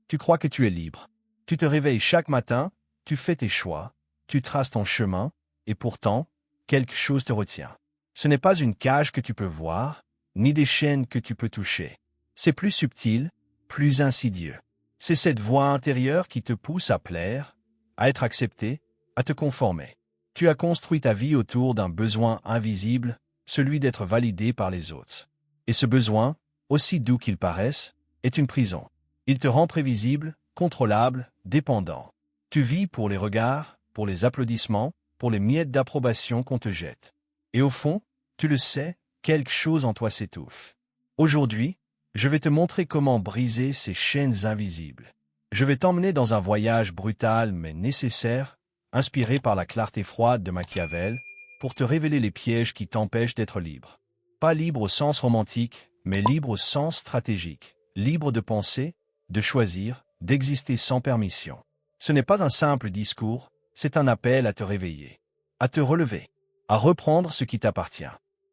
Tu crois que tu es libre. Tu te réveilles chaque matin, tu fais tes choix, tu traces ton chemin, et pourtant, quelque chose te retient. Ce n'est pas une cage que tu peux voir, ni des chaînes que tu peux toucher. C'est plus subtil, plus insidieux. C'est cette voix intérieure qui te pousse à plaire, à être accepté, à te conformer. Tu as construit ta vie autour d'un besoin invisible, celui d'être validé par les autres. Et ce besoin, aussi doux qu'il paraisse, est une prison. Il te rend prévisible, contrôlable, dépendant. Tu vis pour les regards, pour les applaudissements, pour les miettes d'approbation qu'on te jette. Et au fond, tu le sais, quelque chose en toi s'étouffe. Aujourd'hui, je vais te montrer comment briser ces chaînes invisibles. Je vais t'emmener dans un voyage brutal mais nécessaire, inspiré par la clarté froide de Machiavel, pour te révéler les pièges qui t'empêchent d'être libre. Pas libre au sens romantique, mais libre au sens stratégique. Libre de penser, de choisir, d'exister sans permission. Ce n'est pas un simple discours, c'est un appel à te réveiller, à te relever, à reprendre ce qui t'appartient.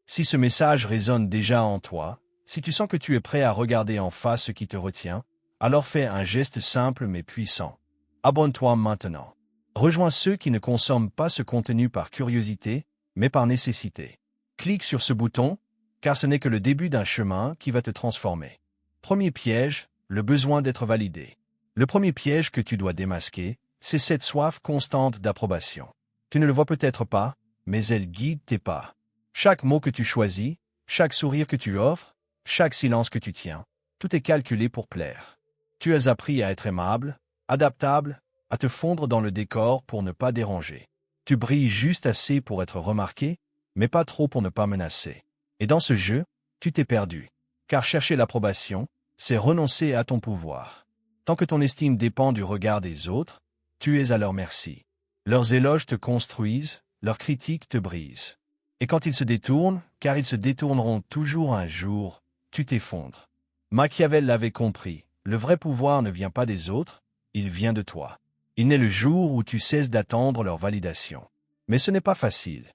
Si ce message résonne déjà en toi, si tu sens que tu es prêt à regarder en face ce qui te retient, alors fais un geste simple mais puissant. Abonne-toi maintenant. Rejoins ceux qui ne consomment pas ce contenu par curiosité, mais par nécessité. Clique sur ce bouton, car ce n'est que le début d'un chemin qui va te transformer. Premier piège, le besoin d'être validé. Le premier piège que tu dois démasquer, c'est cette soif constante d'approbation. Tu ne le vois peut-être pas, mais elle guide tes pas. Chaque mot que tu choisis, chaque sourire que tu offres, chaque silence que tu tiens, tout est calculé pour plaire. Tu as appris à être aimable, adaptable, à te fondre dans le décor pour ne pas déranger. Tu brilles juste assez pour être remarqué, mais pas trop pour ne pas menacer. Et dans ce jeu, tu t'es perdu. Car chercher l'approbation, c'est renoncer à ton pouvoir. Tant que ton estime dépend du regard des autres, tu es à leur merci. Leurs éloges te construisent, leurs critiques te brisent. Et quand ils se détournent, car ils se détourneront toujours un jour, tu t'effondres. Machiavel l'avait compris, le vrai pouvoir ne vient pas des autres, il vient de toi. Il naît le jour où tu cesses d'attendre leur validation. Mais ce n'est pas facile.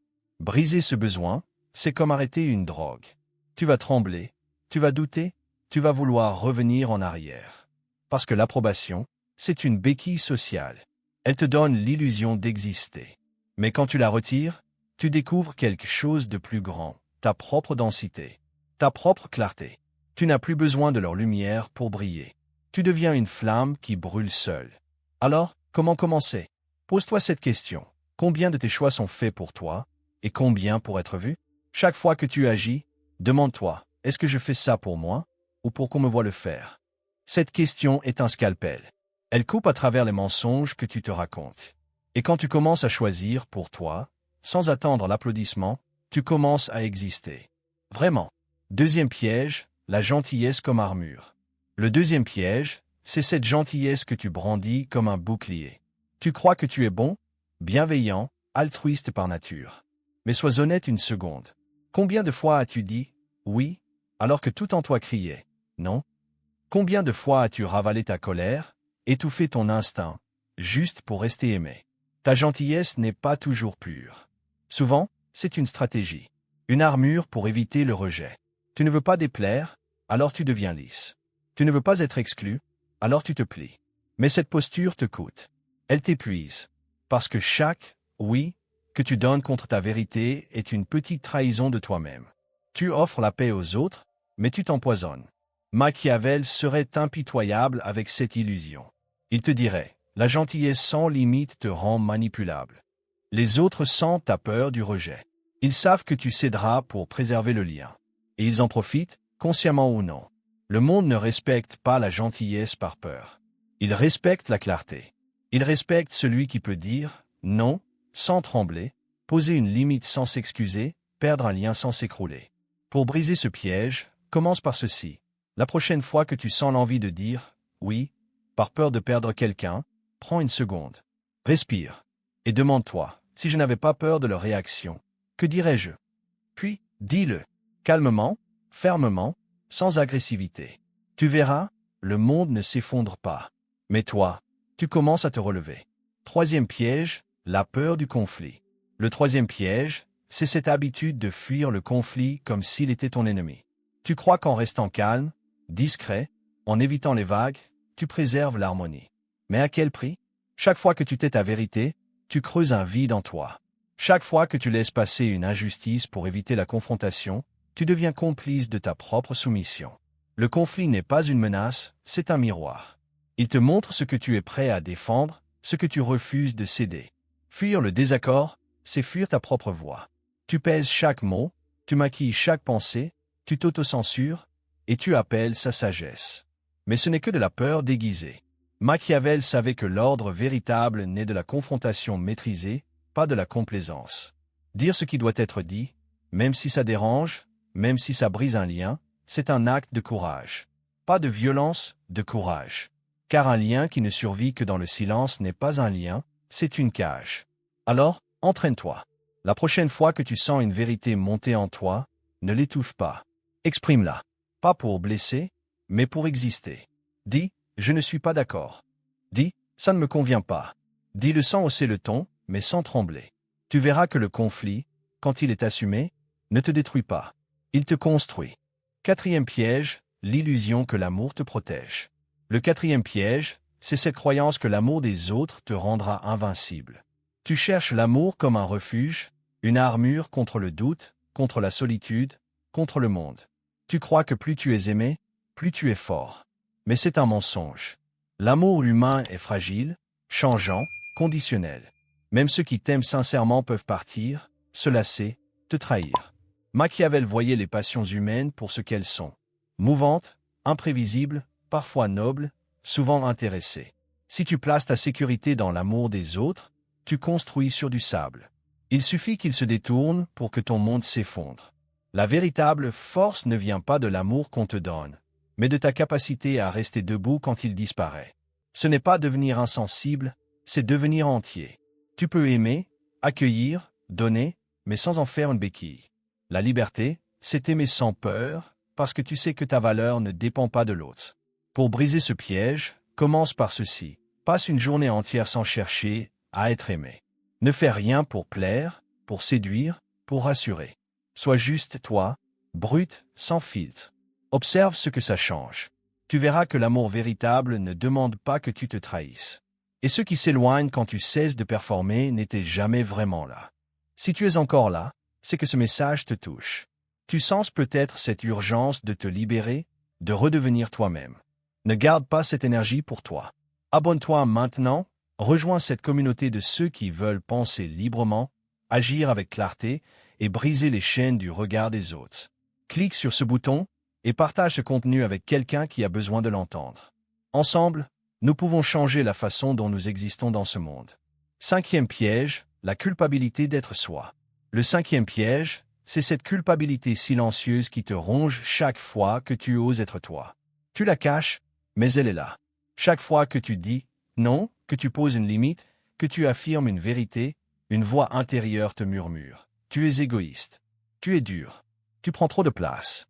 Briser ce besoin, c'est comme arrêter une drogue. Tu vas trembler, tu vas douter, tu vas vouloir revenir en arrière. Parce que l'approbation, c'est une béquille sociale. Elle te donne l'illusion d'exister. Mais quand tu la retires, tu découvres quelque chose de plus grand, ta propre densité, ta propre clarté. Tu n'as plus besoin de leur lumière pour briller. Tu deviens une flamme qui brûle seule. Alors, comment commencer? Pose-toi cette question. Combien de tes choix sont faits pour toi, et combien pour être vus? Chaque fois que tu agis, demande-toi, est-ce que je fais ça pour moi, ou pour qu'on me voie le faire? Cette question est un scalpel. Elle coupe à travers les mensonges que tu te racontes. Et quand tu commences à choisir pour toi, sans attendre l'applaudissement, tu commences à exister. Vraiment. Deuxième piège, la gentillesse comme armure. Le deuxième piège, c'est cette gentillesse que tu brandis comme un bouclier. Tu crois que tu es bon, bienveillant, altruiste par nature. Mais sois honnête une seconde. Combien de fois as-tu dit « oui » alors que tout en toi criait « non » ? Combien de fois as-tu ravalé ta colère, étouffé ton instinct, juste pour rester aimé? Ta gentillesse n'est pas toujours pure. Souvent, c'est une stratégie, une armure pour éviter le rejet. Tu ne veux pas déplaire, alors tu deviens lisse. Tu ne veux pas être exclu, alors tu te plies. Mais cette posture te coûte. Elle t'épuise. Parce que chaque « oui » que tu donnes contre ta vérité est une petite trahison de toi-même. Tu offres la paix aux autres, mais tu t'empoisonnes. Machiavel serait impitoyable avec cette illusion. Il te dirait, la gentillesse sans limite te rend manipulable. Les autres sentent ta peur du rejet. Ils savent que tu céderas pour préserver le lien. Et ils en profitent, consciemment ou non. Le monde ne respecte pas la gentillesse par peur. Il respecte la clarté. Il respecte celui qui peut dire « non » sans trembler, poser une limite sans s'excuser, perdre un lien sans s'écrouler. Pour briser ce piège, commence par ceci. La prochaine fois que tu sens l'envie de dire « oui », par peur de perdre quelqu'un, prends une seconde. Respire. Et demande-toi, si je n'avais pas peur de leur réaction, que dirais-je? Puis, dis-le, calmement, fermement, sans agressivité. Tu verras, le monde ne s'effondre pas. Mais toi, tu commences à te relever. Troisième piège, la peur du conflit. Le troisième piège, c'est cette habitude de fuir le conflit comme s'il était ton ennemi. Tu crois qu'en restant calme, discret, en évitant les vagues, tu préserves l'harmonie. Mais à quel prix? Chaque fois que tu tais ta vérité, tu creuses un vide en toi. Chaque fois que tu laisses passer une injustice pour éviter la confrontation, tu deviens complice de ta propre soumission. Le conflit n'est pas une menace, c'est un miroir. Il te montre ce que tu es prêt à défendre, ce que tu refuses de céder. Fuir le désaccord, c'est fuir ta propre voix. Tu pèses chaque mot, tu maquilles chaque pensée, tu t'autocensures, et tu appelles sa sagesse. Mais ce n'est que de la peur déguisée. Machiavel savait que l'ordre véritable naît de la confrontation maîtrisée, pas de la complaisance. Dire ce qui doit être dit, même si ça dérange, même si ça brise un lien, c'est un acte de courage. Pas de violence, de courage. Car un lien qui ne survit que dans le silence n'est pas un lien, c'est une cage. Alors, entraîne-toi. La prochaine fois que tu sens une vérité monter en toi, ne l'étouffe pas. Exprime-la. Pas pour blesser, mais pour exister. Dis, je ne suis pas d'accord. Dis, ça ne me convient pas. Dis-le sans hausser le ton, mais sans trembler. Tu verras que le conflit, quand il est assumé, ne te détruit pas. Il te construit. Quatrième piège, l'illusion que l'amour te protège. Le quatrième piège, c'est cette croyance que l'amour des autres te rendra invincible. Tu cherches l'amour comme un refuge, une armure contre le doute, contre la solitude, contre le monde. Tu crois que plus tu es aimé, plus tu es fort. Mais c'est un mensonge. L'amour humain est fragile, changeant, conditionnel. Même ceux qui t'aiment sincèrement peuvent partir, se lasser, te trahir. Machiavel voyait les passions humaines pour ce qu'elles sont. Mouvantes, imprévisibles, parfois nobles, souvent intéressées. Si tu places ta sécurité dans l'amour des autres, tu construis sur du sable. Il suffit qu'il se détourne pour que ton monde s'effondre. La véritable force ne vient pas de l'amour qu'on te donne, mais de ta capacité à rester debout quand il disparaît. Ce n'est pas devenir insensible, c'est devenir entier. Tu peux aimer, accueillir, donner, mais sans en faire une béquille. La liberté, c'est aimer sans peur, parce que tu sais que ta valeur ne dépend pas de l'autre. Pour briser ce piège, commence par ceci. Passe une journée entière sans chercher à être aimé. Ne fais rien pour plaire, pour séduire, pour rassurer. Sois juste toi, brut, sans filtre. Observe ce que ça change. Tu verras que l'amour véritable ne demande pas que tu te trahisses. Et ceux qui s'éloignent quand tu cesses de performer n'étaient jamais vraiment là. Si tu es encore là, c'est que ce message te touche. Tu sens peut-être cette urgence de te libérer, de redevenir toi-même. Ne garde pas cette énergie pour toi. Abonne-toi maintenant, rejoins cette communauté de ceux qui veulent penser librement, agir avec clarté et briser les chaînes du regard des autres. Clique sur ce bouton et partage ce contenu avec quelqu'un qui a besoin de l'entendre. Ensemble, nous pouvons changer la façon dont nous existons dans ce monde. Cinquième piège, la culpabilité d'être soi. Le cinquième piège, c'est cette culpabilité silencieuse qui te ronge chaque fois que tu oses être toi. Tu la caches, mais elle est là. Chaque fois que tu dis non, que tu poses une limite, que tu affirmes une vérité, une voix intérieure te murmure. Tu es égoïste. Tu es dur. Tu prends trop de place.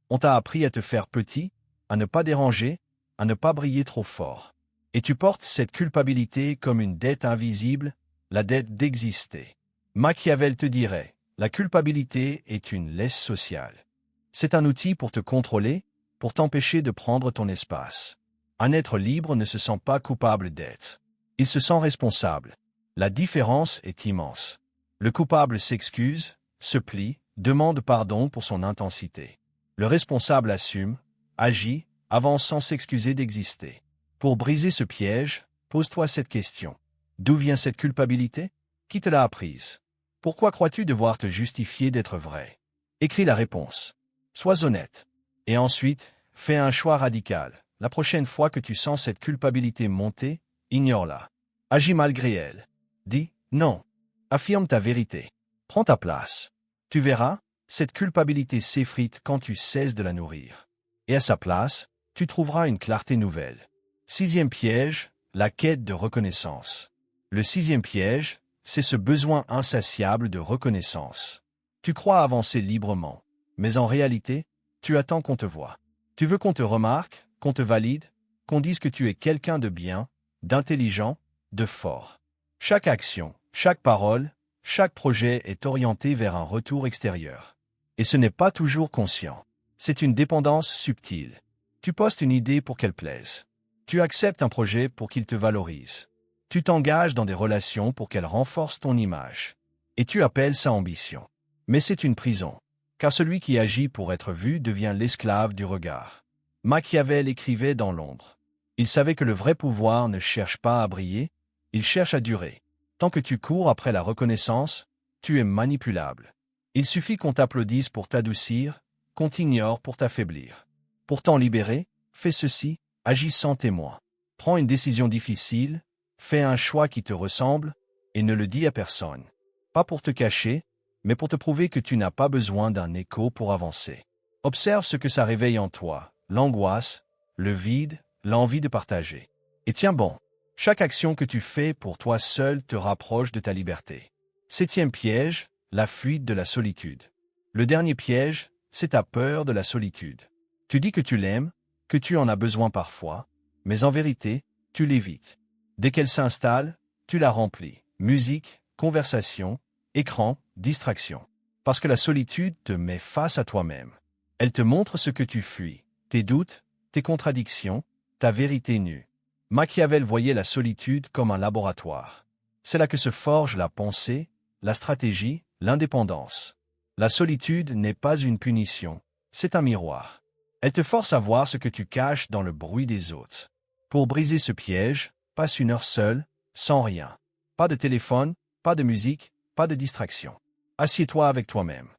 On t'a appris à te faire petit, à ne pas déranger, à ne pas briller trop fort. Et tu portes cette culpabilité comme une dette invisible, la dette d'exister. Machiavel te dirait, la culpabilité est une laisse sociale. C'est un outil pour te contrôler, pour t'empêcher de prendre ton espace. Un être libre ne se sent pas coupable d'être. Il se sent responsable. La différence est immense. Le coupable s'excuse, se plie, demande pardon pour son intensité. Le responsable assume, agit, avance sans s'excuser d'exister. Pour briser ce piège, pose-toi cette question. D'où vient cette culpabilité? Qui te l'a apprise? Pourquoi crois-tu devoir te justifier d'être vrai? Écris la réponse. Sois honnête. Et ensuite, fais un choix radical. La prochaine fois que tu sens cette culpabilité monter, ignore-la. Agis malgré elle. Dis non. Affirme ta vérité. Prends ta place. Tu verras, cette culpabilité s'effrite quand tu cesses de la nourrir. Et à sa place, tu trouveras une clarté nouvelle. Sixième piège, la quête de reconnaissance. Le sixième piège, c'est ce besoin insatiable de reconnaissance. Tu crois avancer librement, mais en réalité, tu attends qu'on te voie. Tu veux qu'on te remarque, qu'on te valide, qu'on dise que tu es quelqu'un de bien, d'intelligent, de fort. Chaque action, chaque parole, chaque projet est orienté vers un retour extérieur. Et ce n'est pas toujours conscient. C'est une dépendance subtile. Tu postes une idée pour qu'elle plaise. Tu acceptes un projet pour qu'il te valorise. Tu t'engages dans des relations pour qu'elles renforcent ton image. Et tu appelles ça ambition. Mais c'est une prison. Car celui qui agit pour être vu devient l'esclave du regard. Machiavel écrivait dans l'ombre. Il savait que le vrai pouvoir ne cherche pas à briller, il cherche à durer. Tant que tu cours après la reconnaissance, tu es manipulable. Il suffit qu'on t'applaudisse pour t'adoucir, qu'on t'ignore pour t'affaiblir. Pour t'en libérer, fais ceci, agis sans témoin. Prends une décision difficile, fais un choix qui te ressemble, et ne le dis à personne. Pas pour te cacher, mais pour te prouver que tu n'as pas besoin d'un écho pour avancer. Observe ce que ça réveille en toi, l'angoisse, le vide, l'envie de partager. Et tiens bon, chaque action que tu fais pour toi seul te rapproche de ta liberté. 7e piège, la fuite de la solitude. Le dernier piège, c'est ta peur de la solitude. Tu dis que tu l'aimes, que tu en as besoin parfois, mais en vérité, tu l'évites. Dès qu'elle s'installe, tu la remplis. Musique, conversation, écran, distraction. Parce que la solitude te met face à toi-même. Elle te montre ce que tu fuis, tes doutes, tes contradictions, ta vérité nue. Machiavel voyait la solitude comme un laboratoire. C'est là que se forge la pensée, la stratégie, l'indépendance. La solitude n'est pas une punition, c'est un miroir. Elle te force à voir ce que tu caches dans le bruit des autres. Pour briser ce piège, passe une heure seule, sans rien. Pas de téléphone, pas de musique, pas de distraction. Assieds-toi avec toi-même.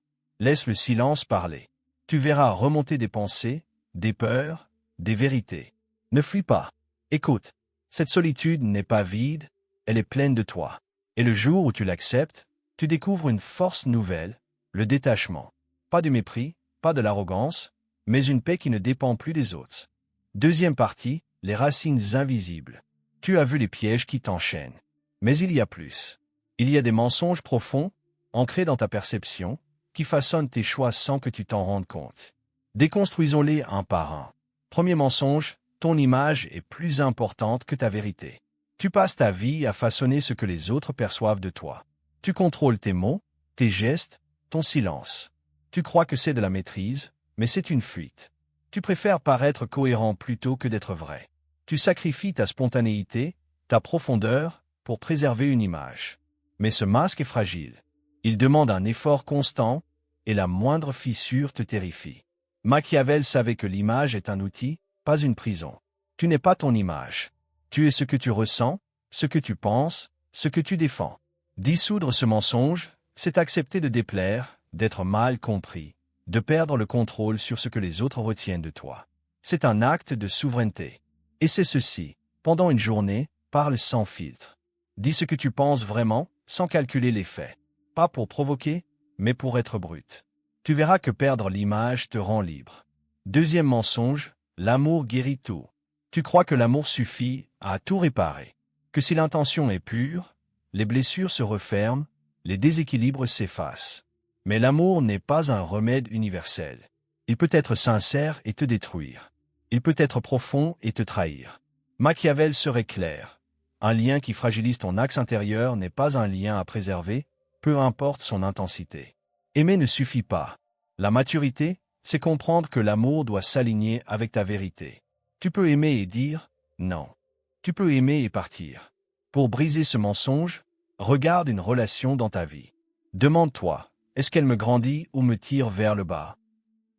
Laisse le silence parler. Tu verras remonter des pensées, des peurs, des vérités. Ne fuis pas. Écoute, cette solitude n'est pas vide, elle est pleine de toi. Et le jour où tu l'acceptes, tu découvres une force nouvelle, le détachement. Pas du mépris, pas de l'arrogance, mais une paix qui ne dépend plus des autres. 2e partie, les racines invisibles. Tu as vu les pièges qui t'enchaînent. Mais il y a plus. Il y a des mensonges profonds, ancrés dans ta perception, qui façonnent tes choix sans que tu t'en rendes compte. Déconstruisons-les un par un. Premier mensonge, ton image est plus importante que ta vérité. Tu passes ta vie à façonner ce que les autres perçoivent de toi. Tu contrôles tes mots, tes gestes, ton silence. Tu crois que c'est de la maîtrise, mais c'est une fuite. Tu préfères paraître cohérent plutôt que d'être vrai. Tu sacrifies ta spontanéité, ta profondeur, pour préserver une image. Mais ce masque est fragile. Il demande un effort constant, et la moindre fissure te terrifie. Machiavel savait que l'image est un outil, pas une prison. Tu n'es pas ton image. Tu es ce que tu ressens, ce que tu penses, ce que tu défends. Dissoudre ce mensonge, c'est accepter de déplaire, d'être mal compris, de perdre le contrôle sur ce que les autres retiennent de toi. C'est un acte de souveraineté. Et c'est ceci, pendant une journée, parle sans filtre. Dis ce que tu penses vraiment, sans calculer les faits. Pas pour provoquer, mais pour être brut. Tu verras que perdre l'image te rend libre. 2e mensonge, l'amour guérit tout. Tu crois que l'amour suffit à tout réparer. Que si l'intention est pure, les blessures se referment, les déséquilibres s'effacent. Mais l'amour n'est pas un remède universel. Il peut être sincère et te détruire. Il peut être profond et te trahir. Machiavel serait clair. Un lien qui fragilise ton axe intérieur n'est pas un lien à préserver, peu importe son intensité. Aimer ne suffit pas. La maturité, c'est comprendre que l'amour doit s'aligner avec ta vérité. Tu peux aimer et dire « non ». Tu peux aimer et partir. Pour briser ce mensonge, regarde une relation dans ta vie. Demande-toi, est-ce qu'elle me grandit ou me tire vers le bas?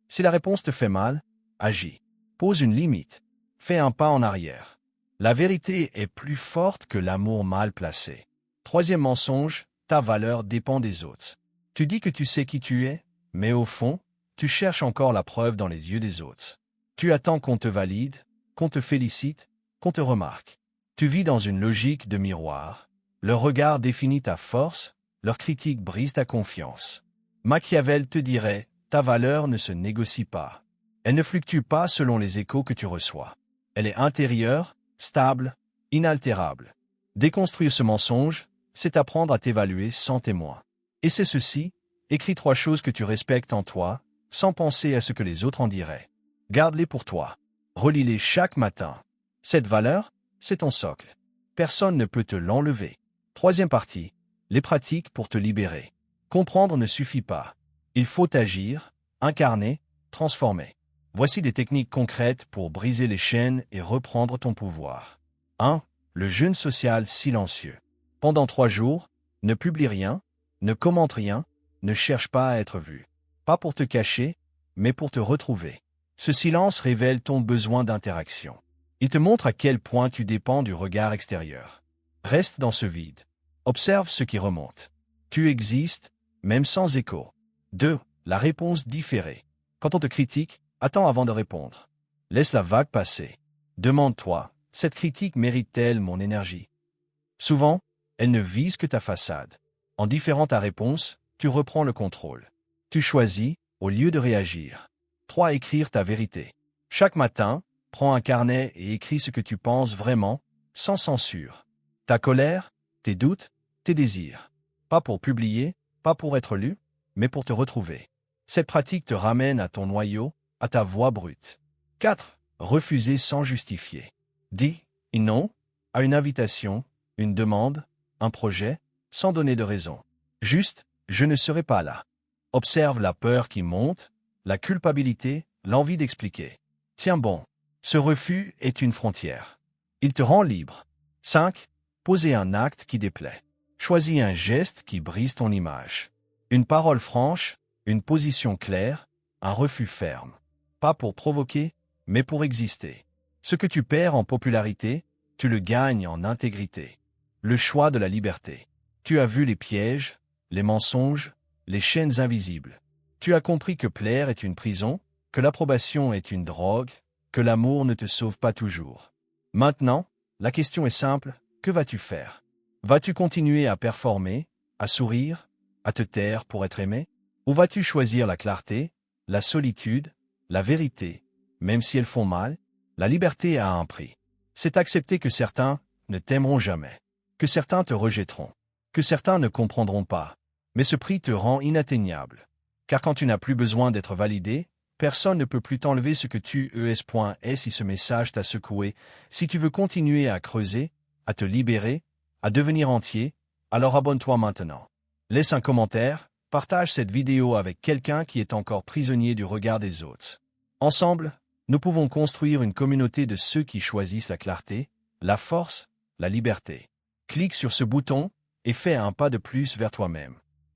Si la réponse te fait mal, agis. Pose une limite. Fais un pas en arrière. La vérité est plus forte que l'amour mal placé. 3e mensonge, ta valeur dépend des autres. Tu dis que tu sais qui tu es, mais au fond, tu cherches encore la preuve dans les yeux des autres. Tu attends qu'on te valide, qu'on te félicite, qu'on te remarque. Tu vis dans une logique de miroir. Leur regard définit ta force, leur critique brise ta confiance. Machiavel te dirait, ta valeur ne se négocie pas. Elle ne fluctue pas selon les échos que tu reçois. Elle est intérieure, stable, inaltérable. Déconstruire ce mensonge, c'est apprendre à t'évaluer sans témoin. Et c'est ceci, écris 3 choses que tu respectes en toi, sans penser à ce que les autres en diraient. Garde-les pour toi. Relis-les chaque matin. Cette valeur, c'est ton socle. Personne ne peut te l'enlever. 3e partie, les pratiques pour te libérer. Comprendre ne suffit pas. Il faut agir, incarner, transformer. Voici des techniques concrètes pour briser les chaînes et reprendre ton pouvoir. 1. Le jeûne social silencieux. Pendant 3 jours, ne publie rien, ne commente rien, ne cherche pas à être vu. Pas pour te cacher, mais pour te retrouver. Ce silence révèle ton besoin d'interaction. Il te montre à quel point tu dépends du regard extérieur. Reste dans ce vide. Observe ce qui remonte. Tu existes, même sans écho. 2. La réponse différée. Quand on te critique, attends avant de répondre. Laisse la vague passer. Demande-toi, cette critique mérite-t-elle mon énergie? Souvent, elle ne vise que ta façade. En différant ta réponse, tu reprends le contrôle. Tu choisis, au lieu de réagir. 3. Écrire ta vérité. Chaque matin, prends un carnet et écris ce que tu penses vraiment, sans censure. Ta colère, tes doutes, tes désirs. Pas pour publier, pas pour être lu, mais pour te retrouver. Cette pratique te ramène à ton noyau, à ta voix brute. 4. Refuser sans justifier. Dis non à une invitation, une demande, un projet, sans donner de raison. Juste, je ne serai pas là. Observe la peur qui monte, la culpabilité, l'envie d'expliquer. Tiens bon, ce refus est une frontière. Il te rend libre. 5. Poser un acte qui déplaît. Choisis un geste qui brise ton image. Une parole franche, une position claire, un refus ferme. Pas pour provoquer, mais pour exister. Ce que tu perds en popularité, tu le gagnes en intégrité. Le choix de la liberté. Tu as vu les pièges, les mensonges, les chaînes invisibles. Tu as compris que plaire est une prison, que l'approbation est une drogue, que l'amour ne te sauve pas toujours. Maintenant, la question est simple, que vas-tu faire? Vas-tu continuer à performer, à sourire, à te taire pour être aimé? Ou vas-tu choisir la clarté, la solitude, la vérité, même si elles font mal? La liberté a un prix. C'est accepter que certains ne t'aimeront jamais, que certains te rejetteront, que certains ne comprendront pas. Mais ce prix te rend inatteignable. Car quand tu n'as plus besoin d'être validé, personne ne peut plus t'enlever ce que tu es. Si ce message t'a secoué, si tu veux continuer à creuser, à te libérer, à devenir entier, alors abonne-toi maintenant. Laisse un commentaire, partage cette vidéo avec quelqu'un qui est encore prisonnier du regard des autres. Ensemble, nous pouvons construire une communauté de ceux qui choisissent la clarté, la force, la liberté. Clique sur ce bouton et fais un pas de plus vers toi-même.